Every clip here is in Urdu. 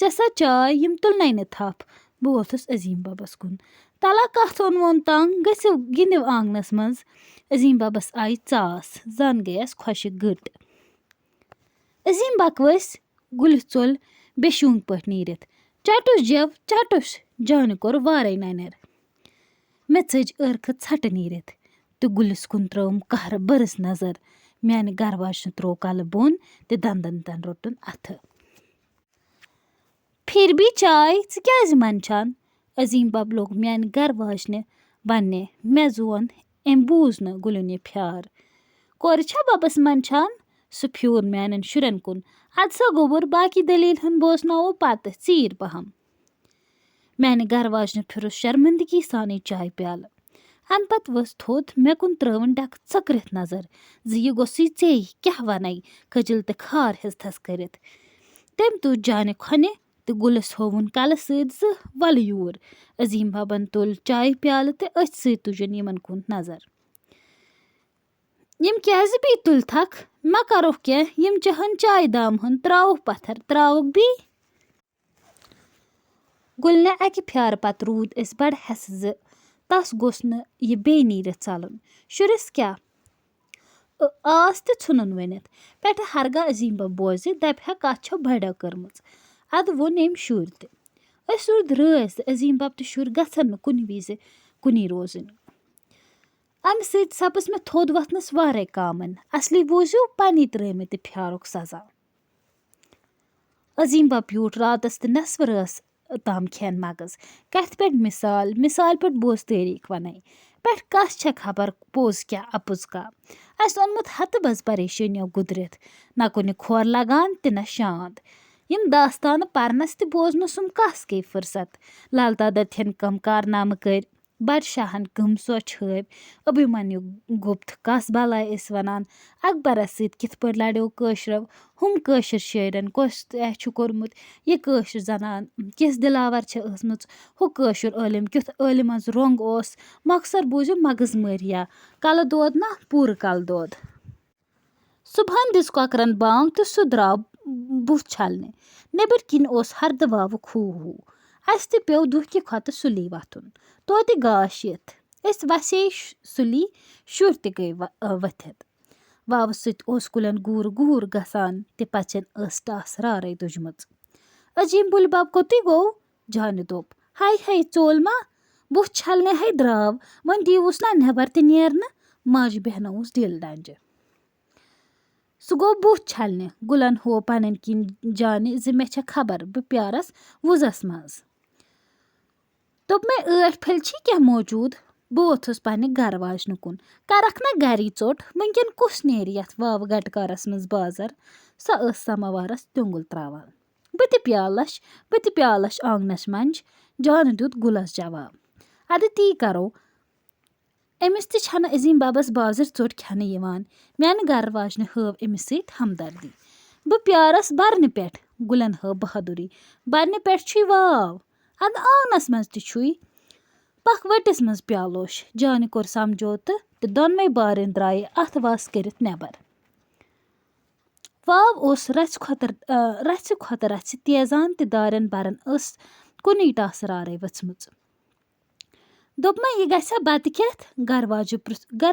ژےٚ سا چاے یِم تُلنَے نہٕ تھپھ. بہٕ ووٚتھُس عظیٖم بَبَس کُن. تَلا کَتھ اوٚنوُن تنٛگ گٔژھِو گِنٛدِو آنٛگنَس منٛز. عظیٖم بَبَس آیہِ ژاس زَن گٔیَس خۄشِک گٔٹ. عظیٖم بَکوٲسۍ گُلہِ ژوٚل بیشوٗنٛگ پٲٹھۍ نیٖرِتھ. چَٹُس جَو چَٹُس. جانہِ کوٚر وارَے نَنٮ۪ر. مےٚ ژٔج ٲرکھٕ ژھَٹہٕ نیٖرِتھ تہٕ گُلِس کُن ترٛٲوٕم قہرٕ بٔرٕس نظر. میٛانہِ گَرٕ واجنہِ ترٛوو کَلہٕ بۄن تہٕ دَنٛدَن تَن روٚٹُن اَتھٕ. پھر بھی چاے ژٕ کیٛازِ منٛدچھان؟ عظیٖم بَب لوٚگ میٛانہِ گَرٕ واجنہِ وَننہِ. مےٚ زون أمۍ بوٗز نہٕ گُلُن یہِ پھیار. کورِ چھا بَبَس منٛدچھان؟ سُہ پھیوٗر میٛانٮ۪ن شُرٮ۪ن کُن. اَدٕ سا گوٚبُر باقی دٔلیٖل ہُنٛد بوزناوو پَتہٕ ژیٖرۍ پَہَم. میٛانہِ گَرٕ واجنہِ پھِرُس شرمنٛدگی سانٕے چاے پیالہٕ. اَمہِ پَتہٕ ؤژھ تھوٚد مےٚ کُن ترٛٲوٕن ڈَکہٕ ژٔکرِتھ نظر زِ یہِ گوٚژھُے ژیٚے کیٛاہ وَنَے کھٔجِل تہٕ کھار ہِژتھَس کٔرِتھ. تٔمۍ تُج جانہِ کھۄنہِ تہٕ گُلَس ہووُن کَلہٕ سۭتۍ زٕ وَلہٕ یوٗر. عظیٖم بَبَن تُل چایہِ پیالہٕ تہٕ أتھۍ سۭتۍ تُجِن یِمَن کُن نظر. یِم کیٛازِ بیٚیہِ تُلتھکھ؟ مہ کَرُکھ کینٛہہ یِم چَہَن چایہِ دامہٕ ہُن ترٛاوُکھ پَتھر ترٛاوُکھ بیٚیہِ. گُلنہِ اَکہِ پھیارٕ پَتہٕ روٗدۍ أسۍ بَڑٕ ہٮ۪سہٕ زِ تَس گوٚژھ نہٕ یہِ بیٚیہِ نیٖرِتھ ژَلُن. شُرِس کیٛاہ آس تہِ ژھُنُن ؤنِتھ. پٮ۪ٹھٕ ہرگاہ عظیٖم بَب بوزِ دَپہِ ہا کَتھ چھو بَڑیو کٔرمٕژ. اَدٕ ووٚن أمۍ شُرۍ تہِ. أسۍ روٗدۍ رٲزۍ تہٕ عظیٖم بَب تہٕ شُرۍ گژھن نہٕ کُنہِ وِزِ کُنی روزٕنۍ. اَمہِ سۭتۍ سَپٕز مےٚ تھوٚد وۄتھنَس وارَے کامَن. اَصلی بوٗزِو پنٛنی ترٛٲمٕتہِ پھیارُک سزا. عظیٖم بَب بیوٗٹھ راتَس تہٕ نٮ۪صفہٕ رٲژ تام کھٮ۪ن مَغٕز. کَتھِ پٮ۪ٹھ مِثال پٲٹھۍ بوز تٲریٖخ وَنَے. پٮ۪ٹھ کَس چھےٚ خبر پوٚز کیٛاہ اَپُز کاہ. اَسہِ اوٚنمُت ہَتہٕ بَس پریشٲنیو گُدرِتھ. نہ کُنہِ کھور لگان تہِ نہ شانٛد. یِم داستانہٕ پَرنَس تہِ بوزنَسُم کَس گٔے فٕرسَت. لل دَدَتھٮ۪ن کَم کارنامہٕ کٔرۍ. بادشاہَن کٕم سۄ چھٲوۍ. ابھیٖمنیوٗ گُپت کَس بَلاے ٲسۍ وَنان. اکبرَس سۭتۍ کِتھ پٲٹھۍ لَڑیو کٲشرو. ہُم کٲشِر شٲعرَن کۄس تۄہہِ چھُ کوٚرمُت. یہِ کٲشِر زَنان کِژھ دِلاوَر چھےٚ ٲسمٕژ. ہُہ کٲشُر عٲلِم کیُتھ عٲلِم منٛز رۄنٛگ اوس. مۄخصر بوٗزِو مَغٕز مٲریا. کَلہٕ دود نہ پوٗرٕ کَلہٕ دود. صُبحن دِژ کۄکرَن بانٛگ تہٕ سُہ درٛاو بُتھ چھَلنہِ. نیٚبٕرۍ کِنۍ اوس ہردٕ واوُک ہوٗ. اَسہِ تہِ پیوٚو دُہکہِ کھۄتہٕ سُلی وۄتھُن. توتہِ گاش یِتھ. أسۍ وَسے سُلی. شُرۍ تہِ گٔے ؤتھِتھ. واوٕ سۭتۍ اوس کُلٮ۪ن گوٗر گژھان تہِ پَژٮ۪ن ٲس ٹاس رارَے تُجمٕژ. عظیٖم بُلہِ بَب کوٚتُے گوٚو؟ جانہِ دوٚپ. ہاے ہاے ژوٚل ما بُتھ چھَلنہِ ہَے درٛاو. وۄنۍ دیٖوُس نا نٮ۪بر تہِ نیرنہٕ. ماجہِ بیٚہنووُس دِل ڈنٛجہِ. سُہ گوٚو بُتھ چھَلنہِ. گُلَن ہوو پَنٕنۍ کِنۍ جانہِ زِ مےٚ چھےٚ خبر بہٕ پیارَس وُزَس منٛز. دوٚپ مےٚ ٲٹھ پھٔلۍ چھی کیٚنٛہہ موجوٗد. بہٕ ووٚتھُس پنٛنہِ گَرٕ واجنہِ کُن. کَرَکھ نا گَری ژوٚٹ. وٕنۍکٮ۪ن کُس نیرِ یَتھ واوٕ گَٹکارَس منٛز بازر. سۄ ٲس سَماوارَس تیوٚنٛگُل ترٛاوان. بہٕ تہِ پیالَش آنٛگنَس منٛز. جانہِ دیُت گُلَس جواب. اَدٕ تی کَرو. أمِس تہِ چھَنہٕ عظیٖم بَبَس بازٕرۍ ژوٚٹ کھٮ۪نہٕ یِوان. میٛانہِ گَرٕ واجنہِ ہٲو أمِس سۭتۍ ہمدردی. بہٕ پیارَس بَرنہِ پٮ۪ٹھ. گُلٮ۪ن ہٲو بہادُری. بَرنہِ پٮ۪ٹھ چھُے واو. اَدٕ آنٛگنَس منٛز تہِ چھُے. پَکھ ؤٹِس منٛز پیالوش. جانہِ کوٚر سَمجوتہٕ تہٕ دۄنوَے بارٕنۍ درٛایہِ اَتھ واس کٔرِتھ نٮ۪بر. واو اوس رَژھِ کھۄتہٕ رَژھِ تیزان تہٕ دارٮ۪ن بَرَن ٲس کُنی ٹاسہٕ رارَے ؤژھمٕژ. دوٚپمَے یہِ گژھیٛا بَتہٕ کھٮ۪تھ؟ گَرٕ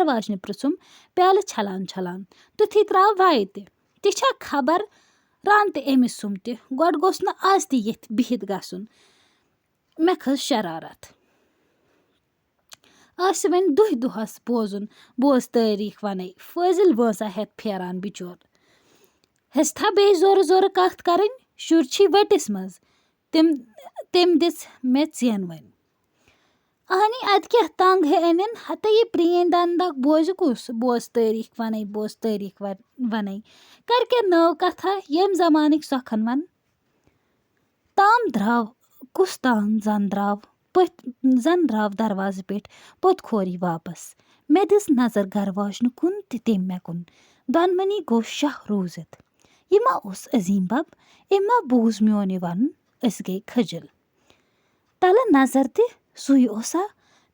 واجنہِ پِرٛژھُم پیالہٕ چھَلان. تُتھُے ترٛاو وَیہِ تہِ. تہِ چھا خبر رَن تہِ أمِس سُم تہِ. گۄڈٕ گوٚژھ نہٕ آز تہِ ییٚتھۍ بِہِتھ گژھُن. مےٚ کھٔژ شرارت. آسہِ وۄنۍ دۄہَس بوز تٲریٖخ وَنَے. فٲضِل وٲنٛسا ہٮ۪تھ پھیران بِچور. ہیٚژتھا بیٚیہِ زورٕ کَتھ کَرٕنۍ. شُرۍ چھی ؤٹِس منٛز. تٔمۍ دِژ مےٚ ژٮ۪ن وۄنۍ. اَہنی اَدٕ کیٛاہ تنٛگ ہے أنِن. ہَتَے یہِ پرٛٲنۍ دَنٛدَکھ بوزِ کُس. بوز تٲریٖخ وَنَے. کَر کیٛاہ نٔو کَتھا ییٚمہِ زمانٕکۍ سۄکھن وَن. تام درٛاو کُس تام زَن درٛاو دروازٕ پٮ۪ٹھ پوٚت کھوری واپس. مےٚ دِژ نظر گَرٕ واجنہِ کُن تہٕ تٔمۍ مےٚ کُن. دۄنوٕنی گوٚو شاہ روٗزِتھ. یہِ ما اوس عظیٖم بَب. أمۍ ما بوٗز میون یہِ وَنُن. أسۍ گٔے کھٔجِل. تَلہٕ نظر تہِ سُے اوسا.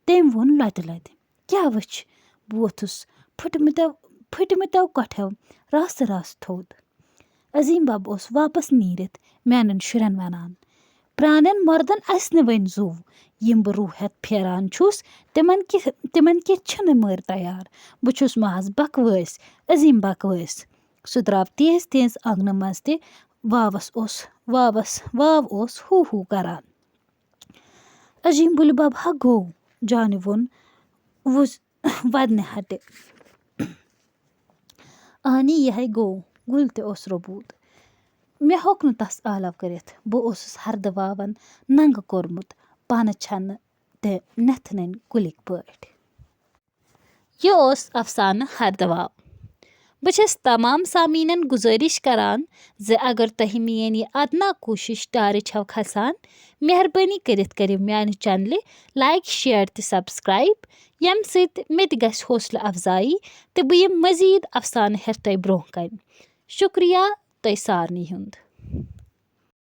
تٔمۍ ووٚن لۄتہِ. کیٛاہ وٕچھ؟ بہٕ ووٚتھُس. پھٕٹمٕتیو کۄٹھیو راسہٕ تھوٚد. عظیٖم بب اوس واپس نیٖرِتھ میانٮ۪ن شُرٮ۪ن وَنان، پرٛانٮ۪ن مردن اَسہِ نہٕ وۄنۍ زُو یِم بہٕ روٗح ہٮ۪تھ پھیران چھُس تِمن کِتھ چھِنہٕ مٲرۍ تیار. بہٕ چھُس محض بکوٲسۍ، عظیٖم بکوٲسۍ. سُہ درٛاو تیز تیز آنٛگنہٕ منٛز تہِ واو اوس ہوٗ ہوٗ کران. عظیٖم بُلہِ بب ہا گوٚو، جانہِ ووٚن وَدنہِ ہٹہِ. اہنی یِہے گوٚو، گُل تہِ اوس رُبوٗد. مےٚ ہیوٚک نہٕ تس آلو کٔرِتھ. بہٕ اوسُس ہردٕ واون ننٛگہٕ کوٚرمُت، پانہٕ چھنہٕ تہِ نٮ۪تھنٕنۍ کُلِکۍ پٲٹھۍ. یہِ اوس افسانہٕ ہردٕ واو. بہٕ چھَس تمام سامیٖنن گُزٲرِش کران زِ اگر تۄہہِ میٲنۍ یہِ ادنا کوٗشش ٹارِ چھو کھسان، مہربٲنی کٔرِتھ کٔرِو میانہِ چنلہِ لایک شیر تہٕ سبسکرایب، ییٚمہِ سۭتۍ مےٚ تہِ گژھِ حوصلہٕ افزایی تہٕ بہٕ یِمہٕ مزیٖد افسانہٕ ہٮ۪تھ تۄہہِ برونٛہہ کنہِ. شُکریہ تۄہہِ سارنٕے ہُنٛد.